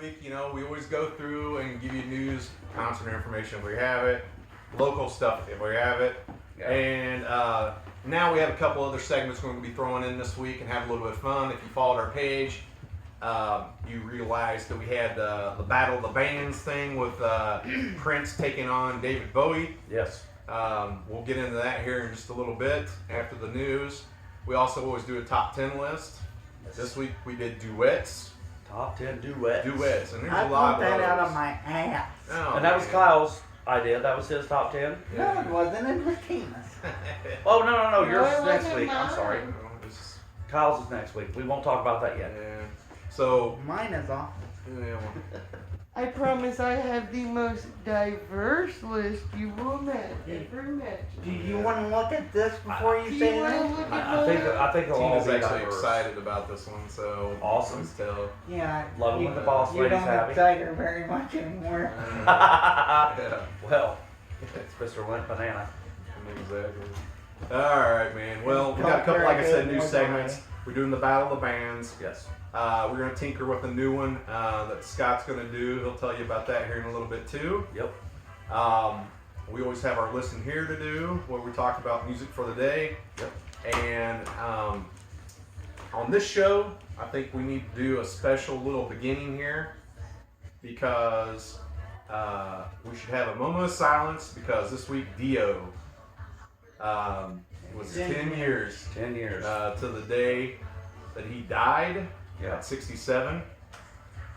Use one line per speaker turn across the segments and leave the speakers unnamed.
week, we always go through and give you news, concert information if we have it, local stuff if we have it. Yeah. And now we have a couple other segments we're going to be throwing in this week and have a little bit of fun. If you followed our page, you realized that we had the Battle of the Bands thing with Prince taking on David Bowie.
Yes.
We'll get into that here in just a little bit after the news. We also always do a top 10 list. Yes. This week we did duets.
Top 10 duets.
Duets, and there's
I
a lot of
pulled that
those.
out of my ass.
Oh,
and that was Kyle's idea. That was his top 10.
No, it wasn't. It was Tina's.
Oh no! Yours
No,
is
it
next
wasn't
week. I'm
mine.
sorry. Kyle's is next week. We won't talk about that yet.
Yeah. So
Mine is off.
yeah,
I promise I have the most diverse list you will ever mention.
Do you want to look at this before you
Do
say
you want to
that?
look at
I think it'll all
Tina's
be
actually
diverse.
excited about this one, so
Awesome.
let's tell.
Yeah.
Love it
you,
when the boss
you
lady's
don't
happy.
excite her very much anymore.
Yeah,
Well, it's Mr. Limp Banana.
exactly. All right, man. Well, we got a couple, like I said, new segments. We're doing the Battle of the Bands.
Yes.
We're going to tinker with a new one that Scott's going to do. He'll tell you about that here in a little bit, too.
Yep.
We always have our Listen Here to do, where we talk about music for the day.
Yep.
And on this show, I think we need to do a special little beginning here because we should have a moment of silence because this week Dio was 10 years
10 years.
to the day that he died.
Yeah.
At 67,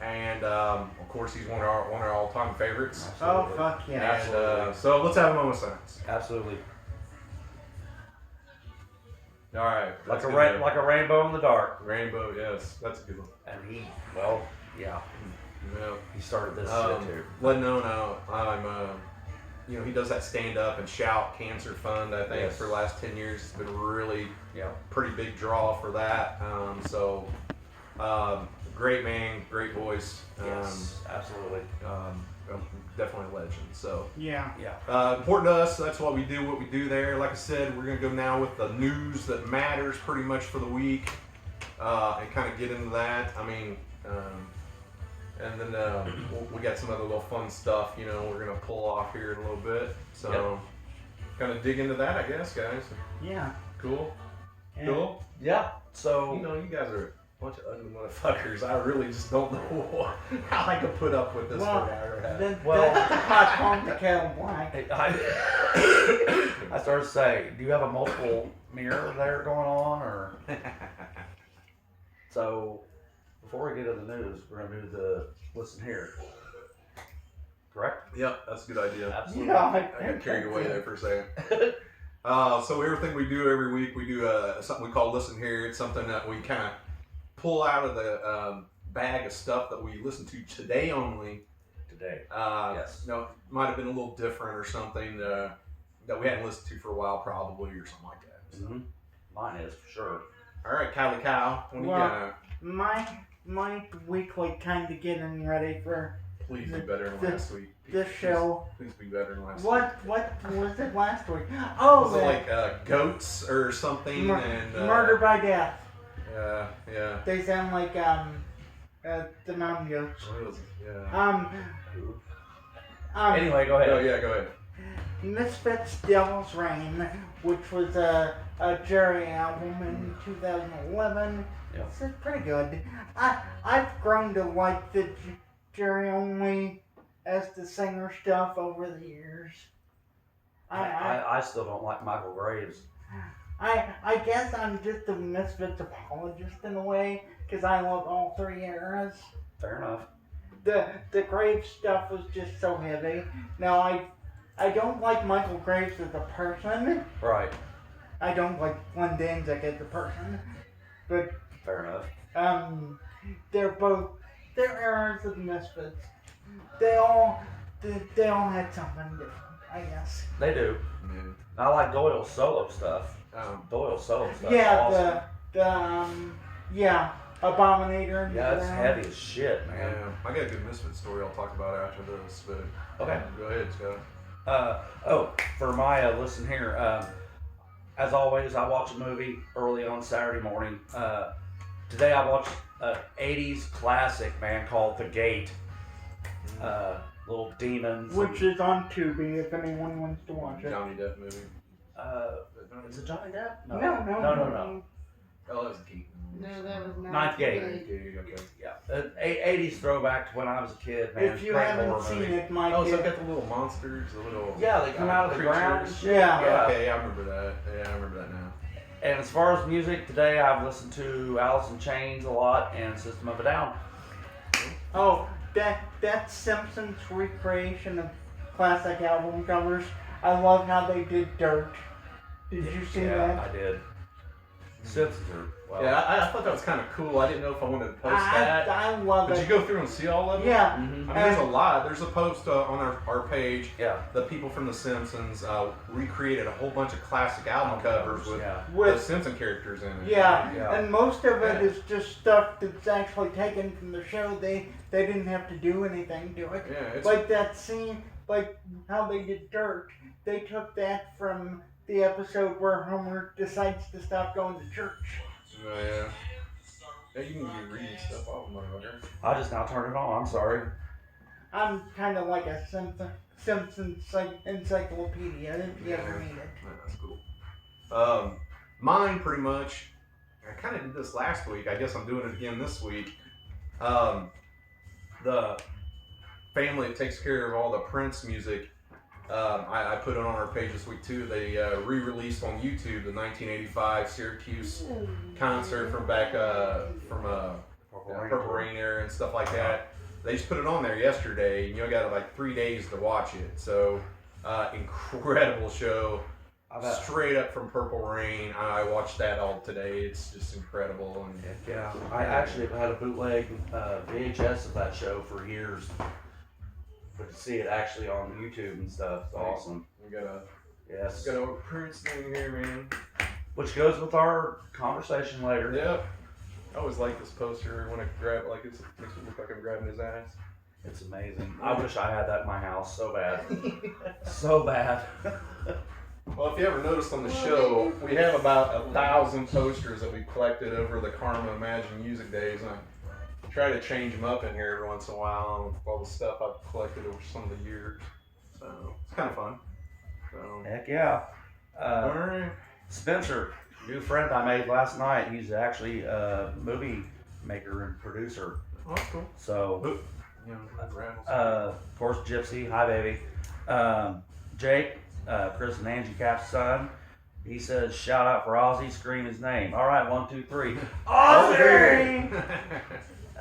and of course he's one of our all-time favorites.
Oh, fuck yeah.
And so let's have a moment of silence.
Absolutely.
All right,
Like a rainbow in the dark.
rainbow. Yes, that's a good one.
And he, well, yeah,
Yeah.
he started this shit too.
Let know now. He does that stand up and shout cancer fund. I think
Yes.
for the last 10 years, it's been really
Yeah.
pretty big draw for that. Great man, great voice.
Yes. Absolutely.
Definitely a legend. So.
Yeah.
Yeah.
Important to us. That's why we do what we do there. Like I said, we're going to go now with the news that matters pretty much for the week and kind of get into that. I mean, and then we got some other little fun stuff, we're going to pull off here in a little bit. So kind of dig into that, I guess, guys.
Yeah.
Cool?
Yeah.
Cool?
Yeah. So.
You guys are a bunch of ugly motherfuckers. I really just don't know how I could put up with this
Well,
for an hour and a half.
that's the hot on the kettle black.
I started to say, do you have a multiple mirror there going on, or? So, before we get to the news, we're gonna do the listen here. Correct?
Yep, that's a good idea.
Absolutely.
Yeah,
I got carried away there for a second. So everything we do every week, we do something we call Listen Here. It's something that we kind of pull out of the bag of stuff that we listen to today only.
Today.
Yes. It might have been a little different or something that we hadn't listened to for a while probably or something like that. So.
Mm-hmm. Mine is, for sure.
All right, Kylie Cow, what do you got?
My weekly kind of getting ready for
Please be better than last week.
this show.
Please be better than last week.
What was it last week? Oh,
Was it like goats or something?
Murder by Death.
Yeah.
They sound like the mountain goats.
What is it? Yeah.
Anyway, go ahead.
Oh yeah, go ahead.
Misfits Devil's Reign, which was a Jerry album in 2011.
Yeah.
It's pretty good. I've grown to like the Jerry only as the singer stuff over the years.
I still don't like Michael Graves.
I guess I'm just a Misfits apologist in a way, because I love all three eras.
Fair enough.
The Graves stuff was just so heavy. Now I don't like Michael Graves as a person.
Right.
I don't like Glenn Danzig as a person. But
Fair enough.
they're eras of the Misfits. They all had something different, I guess.
They do.
Yeah.
I like Doyle's solo stuff. Doyle's solo stuff.
Yeah,
awesome.
Abominator.
Yeah, it's heavy as shit, man.
Yeah, I got a good Misfit story I'll talk about after this, but
Okay.
Go ahead, Scott.
For my listen here, as always, I watch a movie early on Saturday morning. Today I watched '80s classic, man, called The Gate. Little demons.
Which is on Tubi if anyone wants to watch it.
Johnny Depp movie.
Is it Johnny Depp?
No.
No.
Oh, that was Keaton.
No, that was not.
Ninth Gate.
Okay.
Yeah, 80s throwback to when I was a kid, man.
If you
Great
haven't
horror
seen
movie.
it, my
Oh, so
kid.
I've got the little monsters, the little.
Yeah, they come out of the ground and shit.
Yeah.
Oh, okay, I remember that. Yeah, I remember that now.
And as far as music today, I've listened to Alice in Chains a lot and System of a Down.
Oh, that Simpsons recreation of classic album covers. I love how they did Dirt. Did you see that?
I did. Simpsons are, well,
Yeah, I thought that was kind of cool. I didn't know if I wanted to post that.
I love
Did
it.
you go through and see all of it?
Yeah.
I mean, there's a lot. There's a post on our page.
yeah.
The people from The Simpsons recreated a whole bunch of classic album covers with
yeah.
the Simpson characters in it.
Yeah,
Yeah.
and most of it is just stuff that's actually taken from the show. They didn't have to do anything to it.
Yeah, it's
Like that scene, like how they did Dirt. They took that from the episode where Homer decides to stop going to church.
yeah. Yeah, you can be reading stuff off, motherfucker.
I just now turned it on. I'm sorry.
I'm kind of like a Simpsons encyclopedia if you ever need it.
Yeah, that's cool. Mine pretty much. I kind of did this last week. I guess I'm doing it again this week. The family that takes care of all the Prince music. I put it on our page this week too. They re-released on YouTube the 1985 Syracuse concert from back from Purple Rain era and stuff like that. They just put it on there yesterday, and you got like 3 days to watch it. So incredible show, straight up from Purple Rain. I watched that all today. It's just incredible. And
Yeah. I actually have had a bootleg VHS of that show for years. But to see it actually on YouTube and stuff, it's awesome.
we got a
Yes.
Prince thing here, man.
Which goes with our conversation later.
Yep. I always like this poster when I grab it, like it makes me look like I'm grabbing his ass.
It's amazing. I wish I had that in my house so bad. So bad.
Well, if you ever noticed on the show, we have about 1,000 posters that we collected over the Karma Imagine Music Days, and I try to change them up in here every once in a while with all the stuff I've collected over some of the years. So it's kind of fun. So,
Heck yeah.
all right.
Spencer, new friend I made last night. He's actually a movie maker and producer.
Oh, that's cool.
So,
You know, rattles.
of course, Gypsy. Hi, baby. Jake, Chris and Angie Cap's son. He says, shout out for Ozzy, scream his name. All right, 1, 2, 3. Ozzy!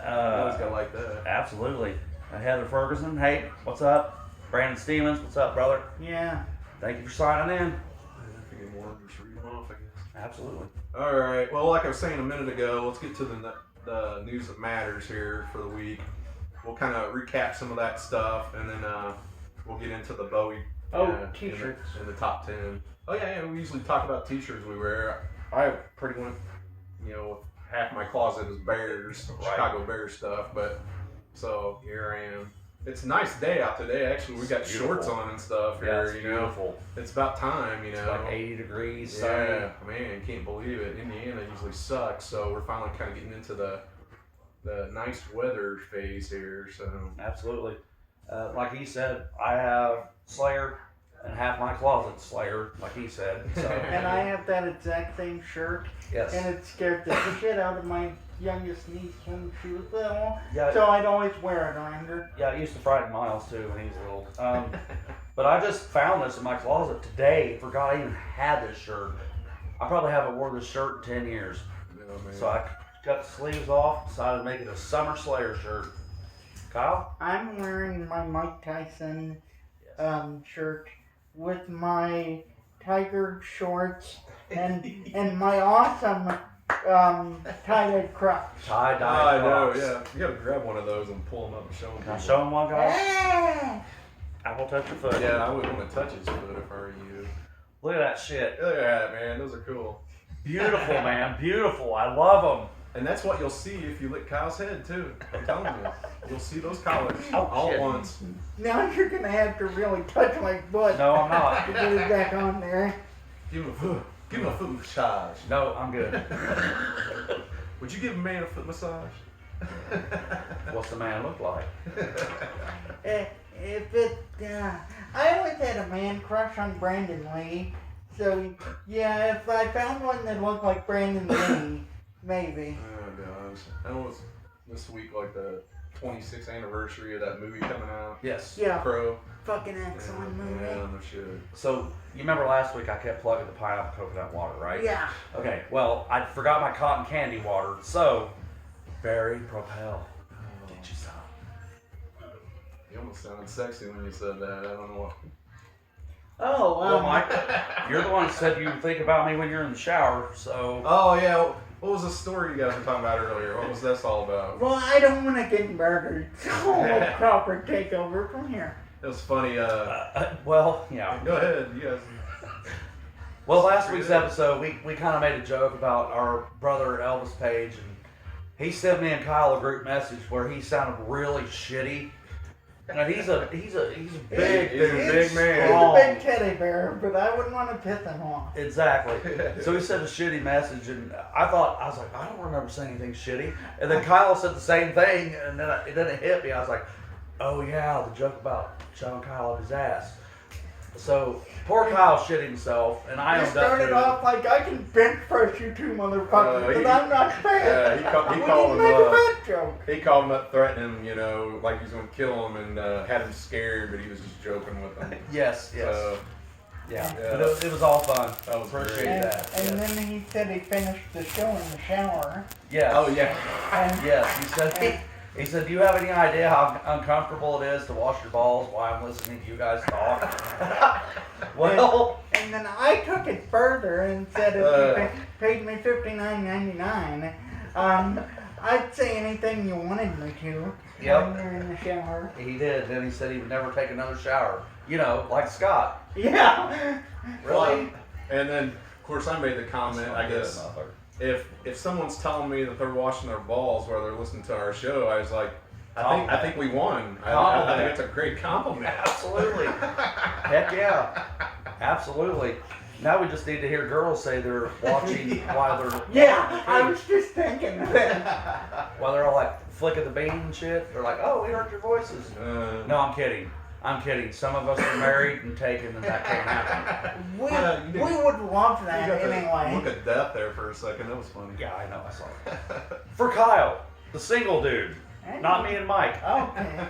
I always got like that.
Absolutely. Heather Ferguson, hey, what's up? Brandon Stevens, what's up, brother?
Yeah.
Thank you for signing in.
I think more just read them off, I guess.
Absolutely.
All right. Well, like I was saying a minute ago, let's get to the news that matters here for the week. We'll kind of recap some of that stuff, and then we'll get into the Bowie.
T-shirts.
In the top 10. Oh yeah, we usually talk about T-shirts we wear. I pretty much, half my closet is Bears, Chicago Bears stuff. But so here I am. It's a nice day out today. Actually, we got
Beautiful.
shorts on and stuff
Yeah,
here.
it's beautiful.
It's about time.
It's like 80 degrees, sunny.
Yeah, man, can't believe it. Indiana usually sucks, so we're finally kind of getting into the nice weather phase here. So
Absolutely. Like he said, I have Slayer, and half my closet's Slayer, like he said. So
And I have that exact same shirt,
yes.
and it scared the shit out of my youngest niece when she was little.
Yeah,
So I'd always wear it around her.
yeah, it used to frighten Miles too when he was little. But I just found this in my closet today. Forgot I even had this shirt. I probably haven't worn this shirt in 10 years.
oh, man.
So I cut the sleeves off, decided to make it a summer Slayer shirt. Kyle?
I'm wearing my Mike Tyson shirt with my tiger shorts and my awesome tie-dye crocs.
Tie-dye
I know,
Crocs.
yeah. You gotta grab one of those and pull them up and show them.
Can I show him one, guys?
Ah!
Apple touch your foot.
Yeah, I wouldn't want to touch his foot if I were you.
Look at that shit.
Look at that, man. Those are cool.
Beautiful, man. Beautiful. I love them.
And that's what you'll see if you lick Kyle's head, too. I'm telling you. You'll see those collars all
shit.
at once.
Now you're gonna have to really touch my foot
No, I'm not.
to get it back on there.
Give him a foot. Give him a foot massage.
No, I'm good.
Would you give a man a foot massage?
What's the man look like?
If it, I always had a man crush on Brandon Lee. So, yeah, if I found one that looked like Brandon Lee, maybe.
Oh gosh, I know it's this week like the 26th anniversary of that movie coming out.
Yes.
Yeah,
Crow.
fucking excellent movie.
Yeah, no shit.
So you remember last week I kept plugging the pineapple coconut water, right?
Yeah.
Okay. Well, I forgot my cotton candy water, so Berry Propel. Get you some.
You almost sounded sexy when you said that. I don't know what.
Oh,
Well, Mike, you're the one who said you think about me when you're in the shower, so.
Oh yeah, what was the story you guys were talking about earlier? What was this all about?
well, I don't want to get murdered. So I'll proper take over from here.
It was funny.
Well, yeah.
Go ahead, you guys.
Well, last week's episode, we kind of made a joke about our brother Elvis Page, and he sent me and Kyle a group message where he sounded really shitty. And he's a big
He's
dude.
a big man.
He's
Strong.
a big teddy bear, but I wouldn't want to piss him off.
Exactly. So he sent a shitty message, and I was like, I don't remember saying anything shitty. And then Kyle said the same thing, and then it hit me. I was like, oh yeah, the joke about shoving Kyle up his ass. So poor Kyle shit himself, and I
You
owned up to
started
it.
off like, I can bench press you two motherfuckers, but I'm not fat.
he
We
called
didn't
him.
make a fat joke.
He called him up, threatening him, you know, like he was going to kill him, and had him scared, but he was just joking with him.
Yes.
So,
Yeah.
Yeah.
But it was all fun.
That was
Appreciate
great.
that.
And
yes.
then he said he finished the show in the shower.
Yes.
oh yeah.
And
Yes. He said, do you have any idea how uncomfortable it is to wash your balls while I'm listening to you guys talk? Well,
and then I took it further and said if you paid me $59.99, I'd say anything you wanted me to
Yep.
when you're in the shower.
he did. Then he said he would never take another shower. You know, like Scott.
Yeah.
Really?
And then, of course, I made the comment, I guess, if someone's telling me that they're washing their balls while they're listening to our show, I was like, I think we won. I think it's a great compliment.
Absolutely. Heck yeah. Absolutely. Now we just need to hear girls say they're watching while they're
Yeah, I was just thinking that.
while they're all like flicking the bean and shit. They're like, oh, we heard your voices. No, I'm kidding. I'm kidding. Some of us are married and taken, and that can't happen.
We would love
You
that
got to
anyway.
look at death there for a second. That was funny.
Yeah, I know. I saw it. For Kyle, the single dude, not me and Mike.
Okay.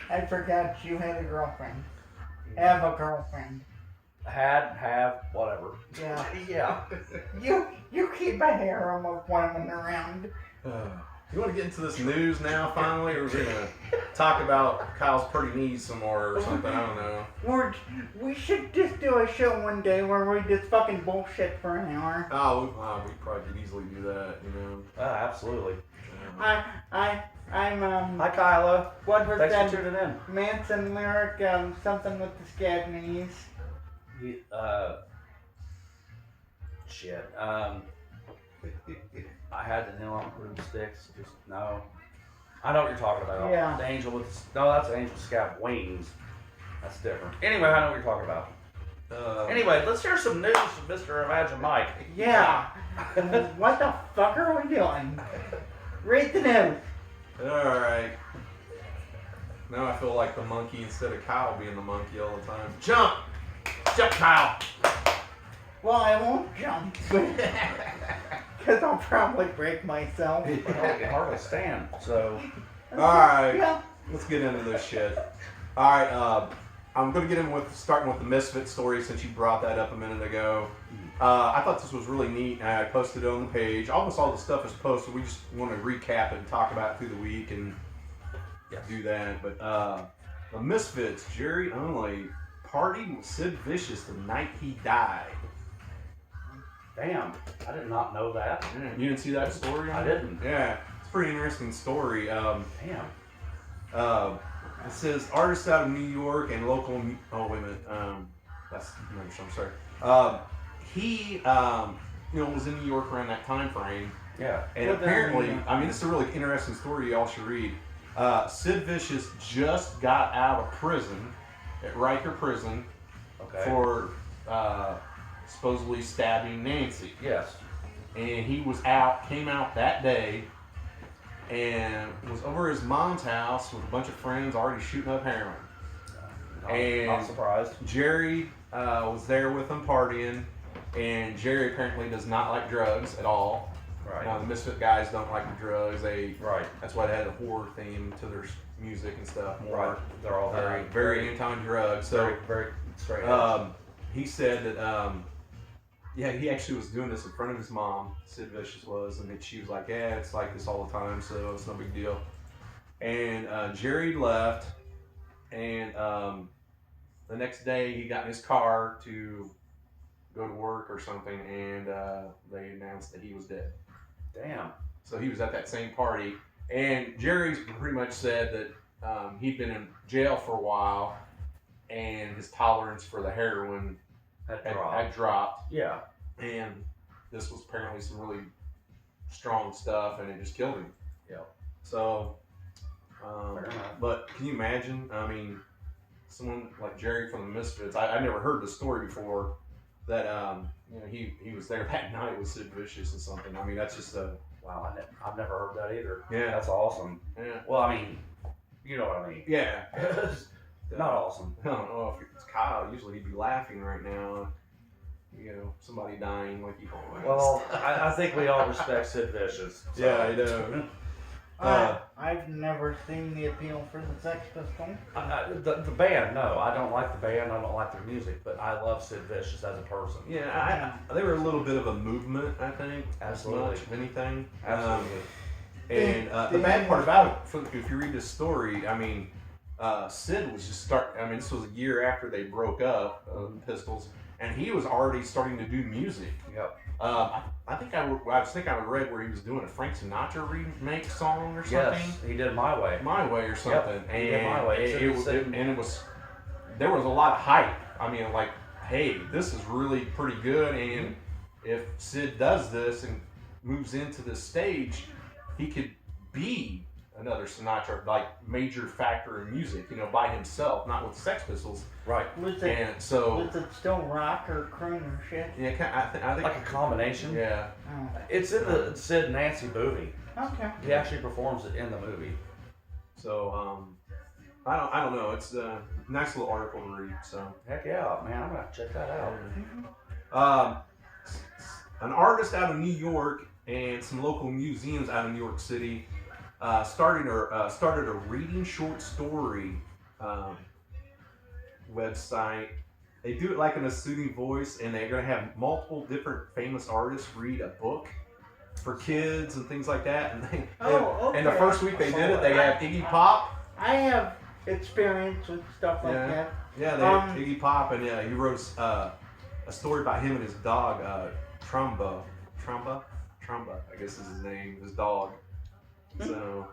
I forgot you had a girlfriend. Have a girlfriend.
Have, whatever.
Yeah.
Yeah.
You keep a harem of women around.
You want to get into this news now, finally, or are we going to talk about Kyle's pretty knees some more or something? I don't know.
We should just do a show one day where we just fucking bullshit for an hour.
Oh, we probably could easily do that, you know.
Absolutely.
I'm
Hi, Kyla.
what was
Thanks
that
for tuning in.
Manson lyric? Something with the scab knees.
Shit. I had the nail on broomsticks. Just no. I know what you're talking about.
Yeah.
The angel with that's an angel with scab wings. That's different. Anyway, I know what you're talking about. Anyway, let's hear some news from Mr. Imagine Mike.
Yeah. What the fuck are we doing? Read the news.
Alright. Now I feel like the monkey instead of Kyle being the monkey all the time. Jump! Jump, Kyle!
Well, I won't jump. Because I'll probably break myself.
I can hardly stand. So
Alright.
Yeah.
Let's get into this shit. Alright, I'm going to get in starting with the Misfit story since you brought that up a minute ago. I thought this was really neat, and I posted it on the page. Almost all the stuff is posted. We just want to recap it and talk about it through the week and do that. But the Misfits, Jerry Only, partied with Sid Vicious the night he died.
damn, I did not know that.
You didn't see that story?
I didn't.
Yeah, it's a pretty interesting story.
Damn.
It says artists out of New York and local. Oh wait a minute. That's I'm sorry. He was in New York around that time frame.
Yeah.
And apparently, I mean, it's a really interesting story. Y'all should read. Sid Vicious just got out of prison at Riker Prison for supposedly stabbing Nancy.
Yes.
And he came out that day, and was over his mom's house with a bunch of friends already shooting up heroin.
Not surprised.
Jerry was there with them partying, and Jerry apparently does not like drugs at all.
Right.
Now the Misfit guys don't like the drugs.
Right.
That's why they had a horror theme to their music and stuff. More.
Right. They're all
very anti-drug. So
very straight edge.
he said that he actually was doing this in front of his mom, Sid Vicious was, and then she was like, yeah, it's like this all the time, so it's no big deal. And Jerry left, and the next day he got in his car to go to work or something, and they announced that he was dead.
Damn.
So he was at that same party, and Jerry pretty much said that he'd been in jail for a while, and his tolerance for the heroin had dropped.
Yeah.
And this was apparently some really strong stuff, and it just killed him.
Yeah.
So,
Fair enough.
but can you imagine? I mean, someone like Jerry from the Misfits. I never heard the story before that. He was there that night with Sid Vicious and something. I mean, that's just a
Wow. I've never heard that either.
Yeah.
That's awesome.
yeah.
Well, I mean, you know what I mean.
Yeah.
Not awesome.
I don't know if it's Kyle. Usually he'd be laughing right now. You know, somebody dying like he always.
Well, I think we all respect Sid Vicious. So.
Yeah, I know.
I've never seen the appeal for the Sex Pistols.
The band, no, I don't like the band. I don't like their music, but I love Sid Vicious as a person.
Yeah, they were a little bit of a movement, I think.
Absolutely.
As much of anything.
Absolutely.
And the bad part about it, if you read this story, I mean, Sid was just this was a year after they broke up, the Pistols, and he was already starting to do music.
Yep.
I think I read where he was doing a Frank Sinatra remake song or something.
Yes, he did My Way.
My Way or something.
Yep, he did My Way.
There was a lot of hype. I mean, like, hey, this is really pretty good, and if Sid does this and moves into this stage, he could be another Sinatra, like, major factor in music, by himself, not with Sex Pistols.
Right.
Was
And so,
it still rock or crooner shit?
yeah, I think
Like a combination.
Yeah.
Oh,
It's in the Sid and Nancy movie.
okay.
He actually performs it in the movie.
So, I don't know. It's a nice little article to read. So,
Heck yeah, man! I'm gonna have to check that out.
An artist out of New York and some local museums out of New York City started a reading short story website. They do it like in a soothing voice, and they're gonna have multiple different famous artists read a book for kids and things like that. And and the first week they did it, they had Iggy Pop.
I have experience with stuff like that.
Yeah, they had Iggy Pop, and he wrote a story about him and his dog, Trumba, I guess is his name, his dog. So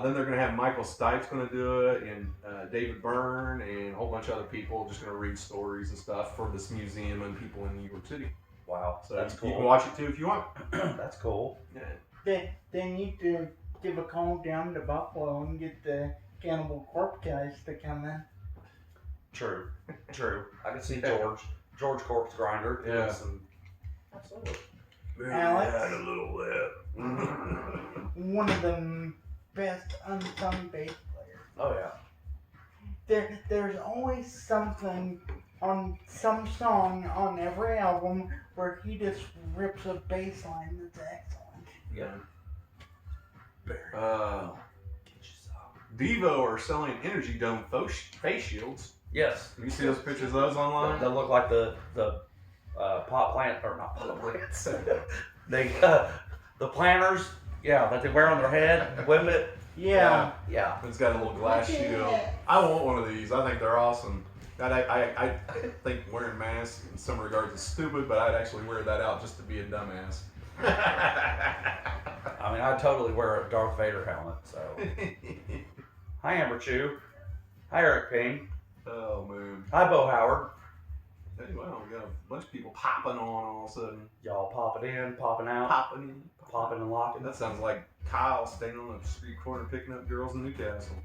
then they're gonna have Michael Stipe's gonna do it, and David Byrne, and a whole bunch of other people just gonna read stories and stuff for this museum and people in New York City.
Wow,
So
that's cool.
You can watch it too if you want.
That's cool.
Yeah.
They need to give a call down to Buffalo and get the Cannibal Corpse guys to come in.
True. I can see George Corpse Grinder. doing
Yeah.
Some, absolutely.
Alex?
Had a little lip.
One of the best unsung bass players.
Oh yeah.
There's always something on some song on every album where he just rips a bass line that's excellent.
Yeah.
Devo are selling energy dome face shields.
Yes.
You see those pictures of those online?
They look like the pot plant or not pot plants. They the planters. Yeah, that they wear on their head. Whip it.
Yeah.
Yeah.
It's got a little glass shield. I want one of these. I think they're awesome. I think wearing masks in some regards is stupid, but I'd actually wear that out just to be a dumbass.
I mean, I totally wear a Darth Vader helmet. So. Hi, Amber Chew. Hi, Eric Ping.
Oh man.
Hi, Bo Howard.
Hey, wow, we got a bunch of people popping on all of a sudden.
Y'all popping in, popping out,
Popping in.
popping and locking.
That sounds like Kyle standing on the street corner picking up girls in Newcastle.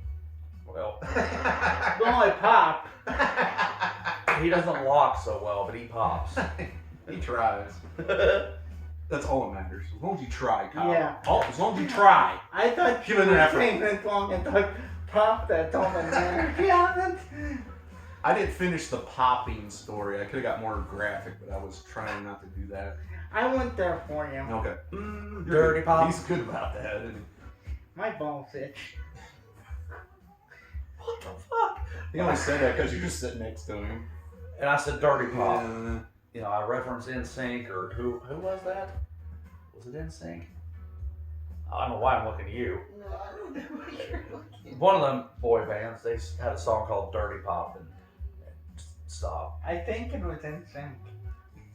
Well,
Well, I pop.
he doesn't lock so well, but he pops.
He tries. That's all that matters. As long as you try, Kyle.
Yeah.
As long as you try.
I thought you
Give it an
were
effort.
saying as long as I pop, that's all that matters. Yeah, that's...
I didn't finish the popping story. I could have got more graphic, but I was trying not to do that.
I went there for you.
Okay.
Dirty pop.
He's good about that, isn't he?
My balls itch.
What the fuck?
He only said that because you're just sitting next to him.
And I said dirty pop.
Yeah.
You know, I referenced NSYNC or who was that? Was it NSYNC? I don't know why I'm looking at you.
No, I don't know what you're looking.
One of them boy bands, they had a song called Dirty Pop and stop.
I think it was in sync.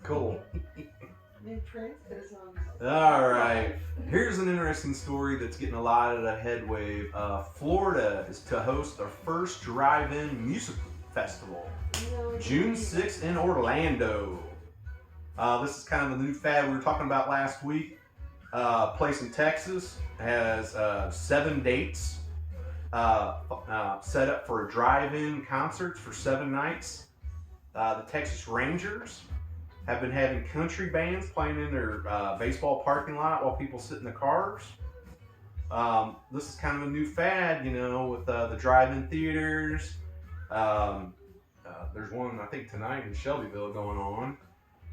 Cool.
New princess on.
All right. Here's an interesting story that's getting a lot of the headway. Florida is to host their first drive-in music festival, June 6th in Orlando. This is kind of the new fad we were talking about last week. Place in Texas has 7 dates set up for a drive-in concerts for 7 nights. The Texas Rangers have been having country bands playing in their baseball parking lot while people sit in the cars. This is kind of a new fad, you know, with the drive-in theaters. There's one, I think, tonight in Shelbyville going on.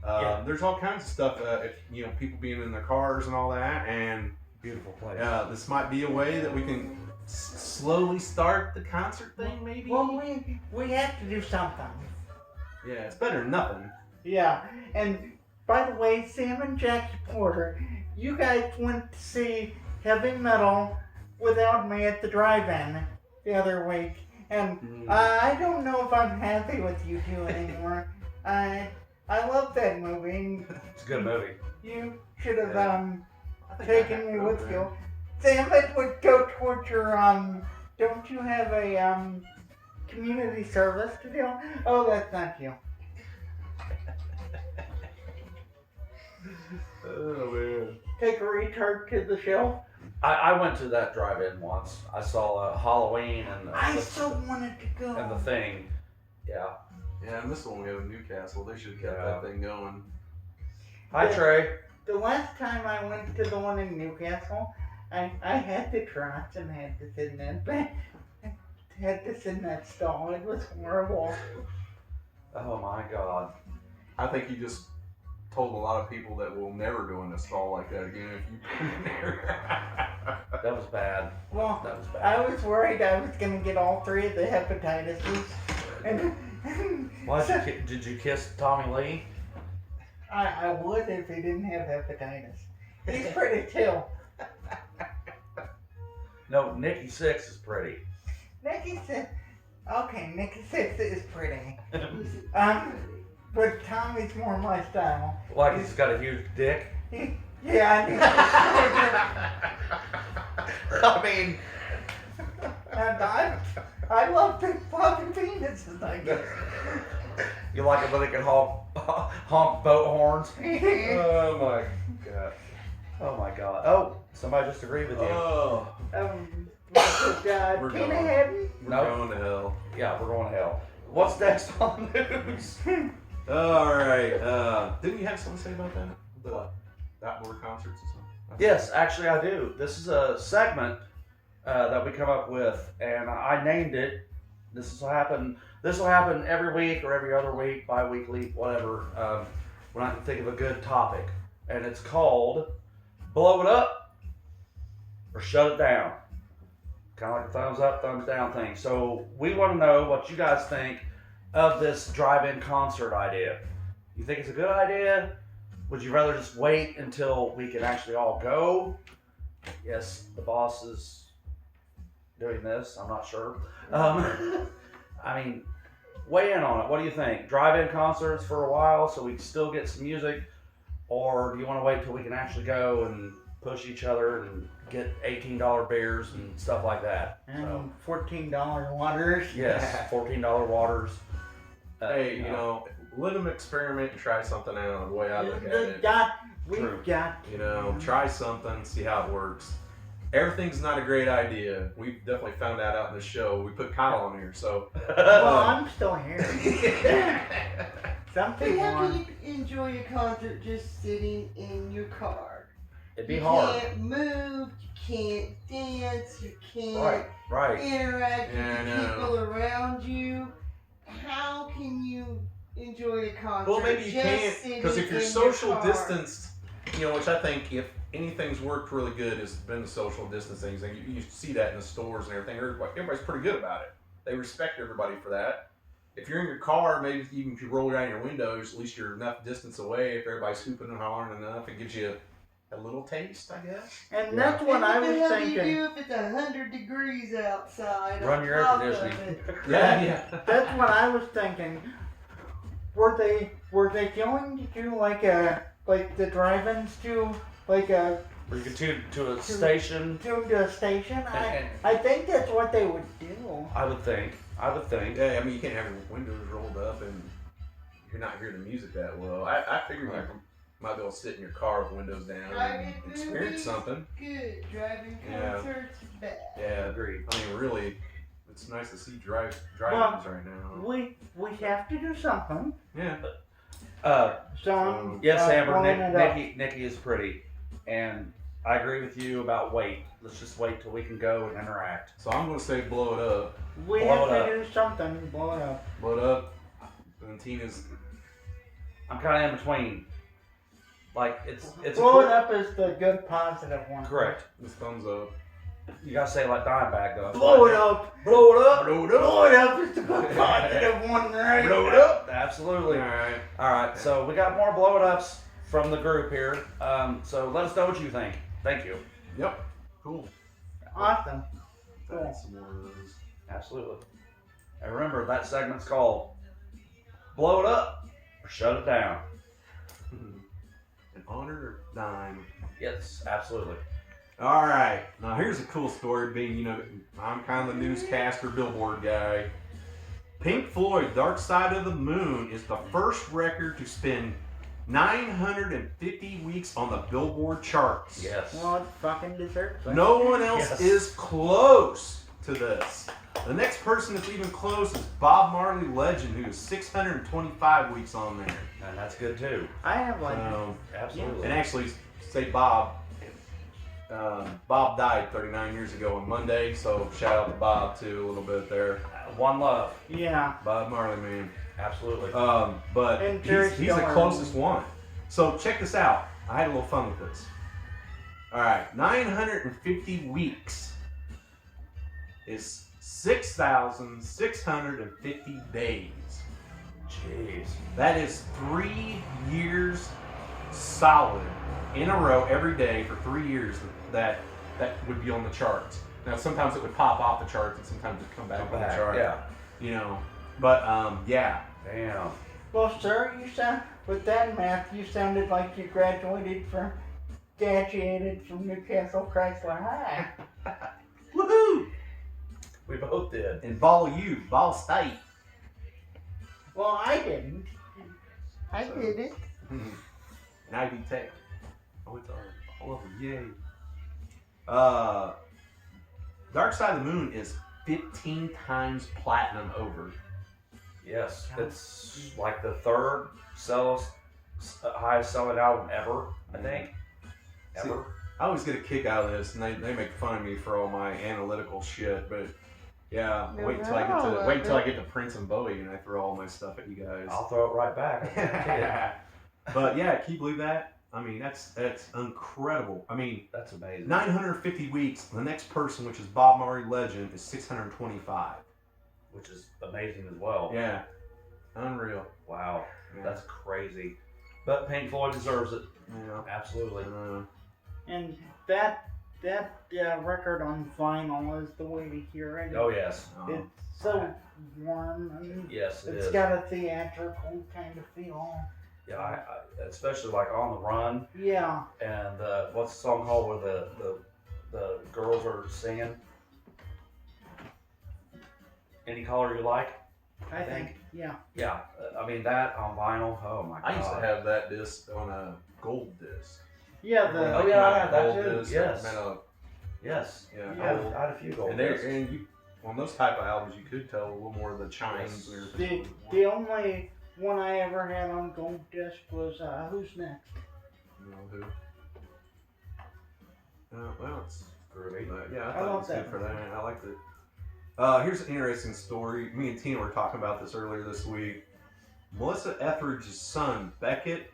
Yeah.
There's all kinds of stuff, if, you know, people being in their cars and all that. And
Beautiful place.
this might be a way that we can slowly start the concert thing, maybe?
Well, we have to do something.
Yeah, it's better than nothing.
Yeah, and by the way, Sam and Jackie Porter, you guys went to see heavy metal without me at the drive-in the other week, and I don't know if I'm happy with you two anymore. I love that movie.
It's a good movie.
You should have
I think I
taken
have
me
to go
with
there.
you. Sam, it would go towards your Don't you have a community service to do? Oh, that's not you.
Oh man.
Take a retard to the show.
I went to that drive-in once. I saw Halloween and
I so wanted to go.
and the Thing. Yeah.
Yeah, and this one we have in Newcastle. They should have kept
Yeah.
that thing going.
Hi, Trey.
The last time I went to the one in Newcastle, I had the trots and had to sit in that had to sit in that stall. It was horrible.
Oh my God.
I think you just told a lot of people that we'll never go in a stall like that again if you've been in there.
That was bad.
Well,
That was bad.
I was worried I was gonna get all 3 of the hepatitis, and
Why did you kiss Tommy Lee?
I would if he didn't have hepatitis. He's pretty too.
No, Nikki Sixx is pretty.
Nikki Sixx. Okay, Nikki Sixx is pretty.
Who's it?
But Tommy's more my style.
Like he's got a huge dick.
Yeah,
I mean,
and I love big fucking penises, I guess.
you like it when they can honk boat horns?
Oh my god.
Oh my God. Oh, somebody just agreed with you.
Oh,
What's it,
We're
Tina
going.
Hedden?
we're
Nope.
going to hell.
Yeah, we're going to hell. What's next on the news?
All right. Didn't you have something to say about that? The outdoor concerts and stuff?
Yes, actually I do. This is a segment that we come up with, and I named it. This will happen every week or every other week, bi-weekly, whatever. When I can think of a good topic, and it's called "Blow It Up" or "Shut It Down." Kind of like a thumbs up, thumbs down thing. So we want to know what you guys think of this drive-in concert idea. You think it's a good idea? Would you rather just wait until we can actually all go? Yes, the boss is doing this. I'm not sure. I mean, weigh in on it. What do you think? Drive-in concerts for a while so we can still get some music? Or do you want to wait till we can actually go and push each other and get $18 beers and stuff like that?
And $14 waters.
Yes, $14 waters.
Hey, you know, let them experiment and try something out. The way I look at
We've
it,
got
True.
you know, try something, see how it works. Everything's not a great idea. We definitely found that out in the show. We put Kyle on here, so.
Well, I'm still here. Some
But
people
how
are.
can you enjoy a concert just sitting in your car?
It'd be
You
hard.
can't move, you can't dance, you can't
Right.
interact
Yeah, I
with the
know.
people around you. How can you enjoy a concert?
Well, maybe you
just
can't,
sitting
because if you're
in
social
your car?
distanced, which I think if anything's worked really good has been the social distancing thing. You see that in the stores and everything. Everybody's pretty good about it. They respect everybody for that. If you're in your car, maybe even if you roll down your windows, at least you're enough distance away. If everybody's hooping and hollering enough, it gives you a little taste, I guess.
And that's what
And
I
what the
was
hell do you
thinking.
do if it's 100 degrees outside?
Run
on
your air
top of
conditioning.
it?
Yeah.
That's what I was thinking. Were they going to do like the drive-ins to like a
Or you can tune to a station.
a station?
And-
I think that's what they would do.
I would think.
Yeah, I mean, you can't have your windows rolled up and you're not hearing the music that well. I figured
Right.
you might be able to sit in your car with windows down
Driving
and experience
movies,
something.
Good. Driving
Yeah.
concerts, bad.
Yeah,
Agreed.
I mean, really, it's nice to see drive-ins right now.
We have to do something.
Yeah.
So I'm
Yes, Amber.
blowing it up.
Nikki is pretty, and I agree with you about wait. Let's just wait till we can go and interact.
So I'm gonna say blow it up.
We
Blow
have
it
to do something. Blow it up.
Blow it up. And Tina's.
I'm kind of in between. Like it's a
Blow
cool,
it up is the good positive one.
correct.
This thumbs up.
You gotta say it like Dimebag though.
Blow it up.
Blow it up.
Blow it up.
Blow it up is the good positive one, right?
Blow it up.
Absolutely.
Alright.
All right. So we got more blow it ups from the group here. So let us know what you think. Thank you.
Yep. Cool.
Awesome.
Add some more of those.
Absolutely. And remember that segment's called "Blow It Up" or "Shut It Down."
An honored or dime.
Yes, absolutely.
All right. Now here's a cool story. Being, I'm kind of the newscaster, billboard guy. Pink Floyd, "Dark Side of the Moon" is the first record to spend 950 weeks on the Billboard charts.
Yes.
Well, it fucking deserves it.
No one else
Yes.
is close to this. The next person that's even close is Bob Marley Legend, who is 625 weeks on there.
And that's good too.
I have like
Absolutely.
And actually, say Bob. Bob died 39 years ago on Monday, so shout out to Bob too a little bit there.
One love.
yeah.
Bob Marley, man.
Absolutely.
But
And Jerry
he's the
Stiller.
closest one. So check this out. I had a little fun with this. All right, 950 weeks is 6,650 days.
Jeez.
That is 3 years solid in a row every day for 3 years that would be on the charts. Now sometimes it would pop off the charts and sometimes it'd come back on the chart.
Yeah.
But yeah.
Damn.
Well, sir, you sound with that math, you sounded like you graduated from Newcastle Chrysler High.
Woohoo!
We both did.
And Ball U, Ball State.
Well, I didn't.
I did it.
And Ivy Tech. Oh, it's all over. Yay. Dark Side of the Moon is 15 times platinum over.
Yes. It's like the third highest selling album ever, I think.
See,
Ever.
I always get a kick out of this, and they make fun of me for all my analytical shit, but yeah,
No,
wait until I get to Prince and Bowie, and I throw all my stuff at you guys.
I'll throw it right back.
But yeah, can you believe that? I mean, that's incredible. I mean,
That's amazing.
950 weeks. The next person, which is Bob Marley Legend, is 625.
Which is amazing as well.
Yeah, unreal.
Wow.
Yeah.
That's crazy. But Pink Floyd deserves it.
Yeah.
Absolutely.
And that record on vinyl is the way to hear it.
Oh, yes.
It's so warm and
Yes, it
it's
is.
got a theatrical kind of feel.
Yeah, I especially like On the Run.
Yeah.
And what's the song called where the girls are singing? Any Color You Like?
I think. Yeah.
Yeah, I mean that on vinyl. Oh my god.
I used to have that disc on a gold disc.
Yeah.
Oh, yeah, I had that
Gold
too.
disc,
Yes.
meant a-
Yes.
yeah.
Yeah.
gold.
I had a few gold
And
discs.
you on those type of albums, you could tell a little more of the chimes and everything.
The only one I ever had on gold disc was Who's Next?
You know who? Well, it's
Groovy.
yeah, I
I
thought it
love
was good
that.
for that. I liked it. Here's an interesting story. Me and Tina were talking about this earlier this week. Melissa Etheridge's son, Beckett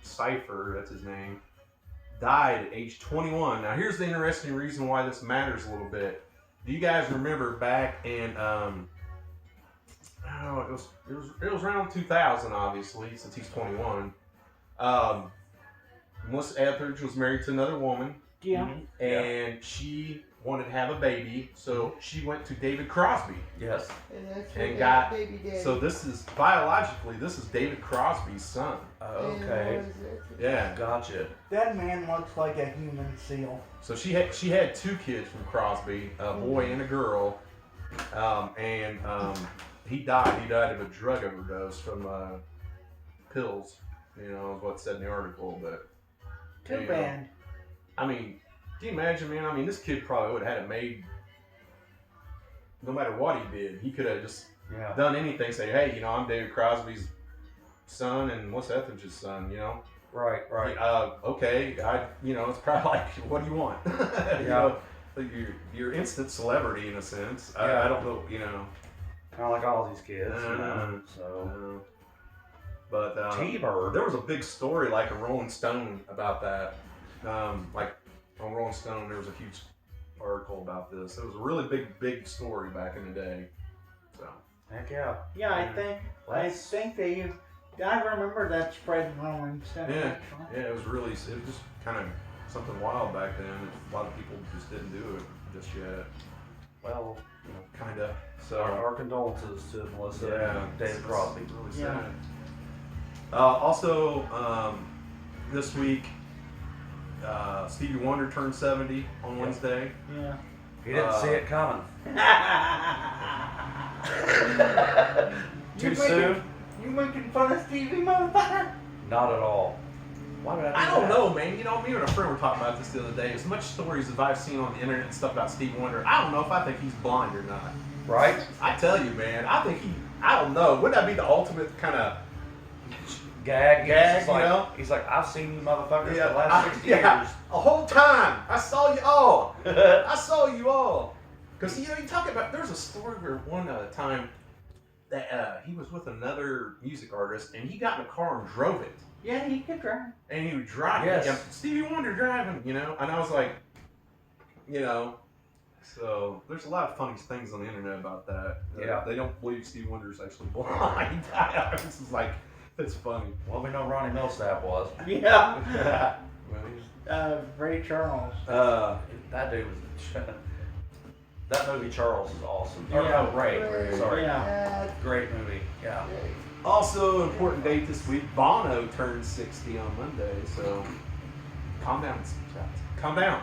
Cipher, that's his name, died at age 21. Now, here's the interesting reason why this matters a little bit. Do you guys remember back in it was around 2000, obviously, since he's 21. Melissa Etheridge was married to another woman,
Yeah.
and she wanted to have a baby, so she went to David Crosby.
Yes.
And that's
And
what
got-
baby daddy.
So this is biologically, this is David Crosby's son.
Okay.
Yeah.
Gotcha.
That man looks like a human seal.
So she had 2 kids from Crosby, a boy and a girl, and he died. He died of a drug overdose from pills. You know, is what's said in the article. But
Too
you know,
bad.
I mean, can you imagine, man? I mean, this kid probably would have had it made. No matter what he did, he could have just
Yeah.
done anything. Say, hey, you know, I'm David Crosby's son and Melissa Etheridge's son. You know.
Right. Right.
Okay, you know, it's probably like, what do you want? You know, like you're instant celebrity in a sense.
Yeah.
I don't know, you know.
Kind of like all these kids. You know,
I
so.
don't know. But
T-Bird.
there was a big story, like a Rolling Stone, about that. Like on Rolling Stone, there was a huge article about this. It was a really big story back in the day. So
Heck yeah.
Yeah, I
Let's-
think they. I remember that spread in Rolling Stone.
yeah,
actually.
yeah, it was just kind of something wild back then. A lot of people just didn't do it just yet.
Well,
Kind of. So.
our condolences to Melissa
Yeah,
and David
it's
Crosby.
really
Yeah.
sad. Also, this week, Stevie Wonder turned 70 on Wednesday.
Yeah.
He didn't see it coming. Too
You
soon?
making- You making fun of Stevie, motherfucker?
Not at all. Why would I do
I don't
that?
know, man. You know, me and a friend were talking about this the other day. As much stories as I've seen on the internet and stuff about Stevie Wonder, I don't know if I think he's blind or not.
Right?
I tell you, man, I think I don't know. Wouldn't that be the ultimate kind of
Gag.
Gag,
He's like,
you know?
He's like, I've seen you motherfuckers for the last 60
yeah,
years.
a whole time. I saw you all. I saw you all. Because, you know, you talk about, there's a story where one time that he was with another music artist and he got in a car and drove it.
Yeah, he could drive.
And he would drive.
Yes.
Yeah, Stevie Wonder driving, you know? And I was like, you know, so there's a lot of funny things on the internet about that.
Yeah.
They don't believe Stevie Wonder's actually blind. This is like, it's funny.
Well, we know Ronnie Millsap was.
Yeah.
Well, he's-
Ray Charles.
That dude was. That movie Charles is awesome. Or,
Yeah.
no, Ray. Sorry.
Yeah.
Great movie. Yeah.
Also, important date this week, Bono turned 60 on Monday, so calm down. Calm down.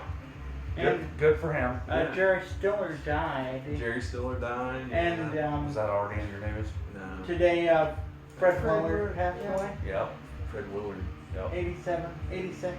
And
Good for him.
Yeah.
Jerry Stiller died.
Jerry Stiller dying.
And
Was that already in your news?
no,
today, Fred
Fred
Willard
Willard,
passed
yeah.
away.
Yep.
Fred Willard.
Yep.
87, 86.